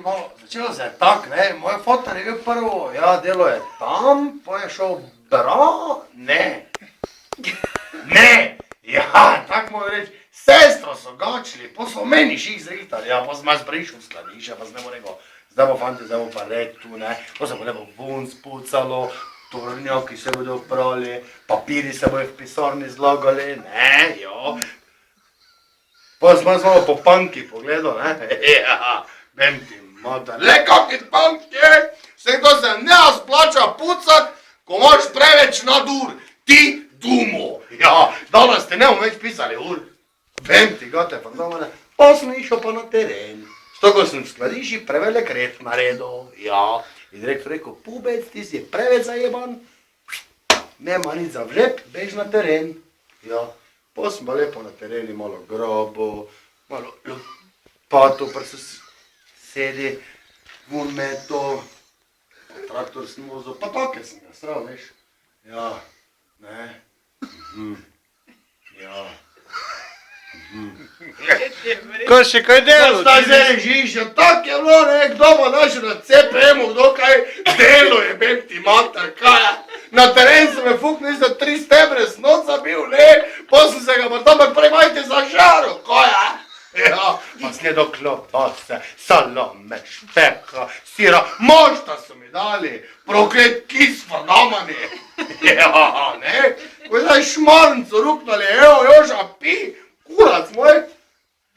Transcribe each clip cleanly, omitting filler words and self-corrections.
no, začelo se je tak, ne, moj fotar je bil prvo, ja, delo je tam, pa je šel ne, ja, tak moram reči, sestro so gačili, pa so meni ših zrihtali, ja, pa sem jaz prišel v skladišče, pa sem ne bo rekel, zdaj bo fanti, zdaj bo pa red tu, ne, pa se bo ne bo vun spucalo, tornjaki se bodo oprali, papiri se bojo v pisarni zlagali, ne, jo. Pa sem jaz malo po panki pogledal, ne, ja, vem ti, mater, le kakit panki, vse kdo se ne splača pucat, ko imaš preveč nadur, ti dumo, ja, danes te ne bomo več pisali ur, vem ti, gate, pa domane, pa sem išel pa na teren, stoko sem v skladišči prevelik red naredil, ja, in direktor rekel, pubec, ti si preveč zajeban, nema nič za vžep, bež na teren, ja, pa sem pa lepo na tereni malo grobo, malo lopato pri sosedi, vun meto, traktor sem vozil, pa take sem ga sral, veš, ja, ne, ja. Ko še kaj delo? Zdaj zdaj ležiš, ja tak je bilo, ne, kdo bo našel na CPM-u, kdo kaj delo je, bem ti mater, kaj je. Na teren sem me fuknil za 3 stebre, sem noc zabil, ne, pa sem se ga pa tam prej majte zažaril, kaj je. Ja, pa snedo klobase, salame, špeka, sira, mošta so mi dali, proklet kis pa namani. Ja, ne, ko je zdaj šmarnco ruknali, evo, Joža, pi, kurac moj,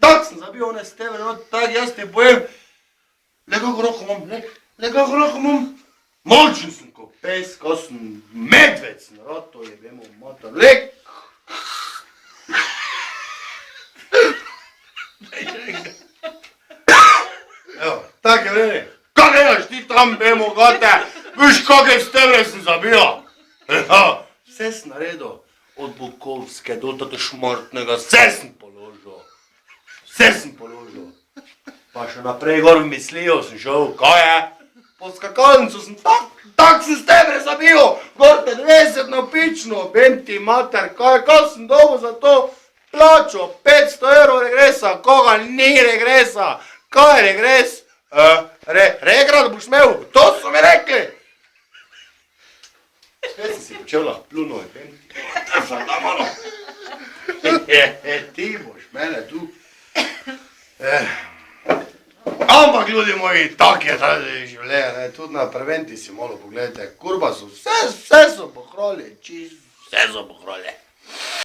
tak sem zabil one stebre, no tak jaz ti pojem, le kako roko imam, močen sem ko pes, ko sem medved sem roto, jebemo mater, lek. Evo, tak je vrede, kaj gledaš ti tam, bemo gate, viš kakve stebre sem zabila. Ja, vse sem naredil. Od Bukovske do tega šmrtnega, vse sem položil. Pa še naprej gor v mislijo sem šel, kaj je? Po skakalnicu sem tak sem stebre zabil, gor te 20 na pično, vem ti mater, kaj sem dobil za to plačo, 500 € regresa, koga ni regresa, kaj je regres? Regrat boš imel, to so mi rekli. Spet si počela plunoj, vem ti. Fardamano. Ti boš mene tu. Ampak ljudi moji, tak je ta življenje, tudi na Preventi si malo pogledajte, kurba so, vse so pohroli, vse so pohroli.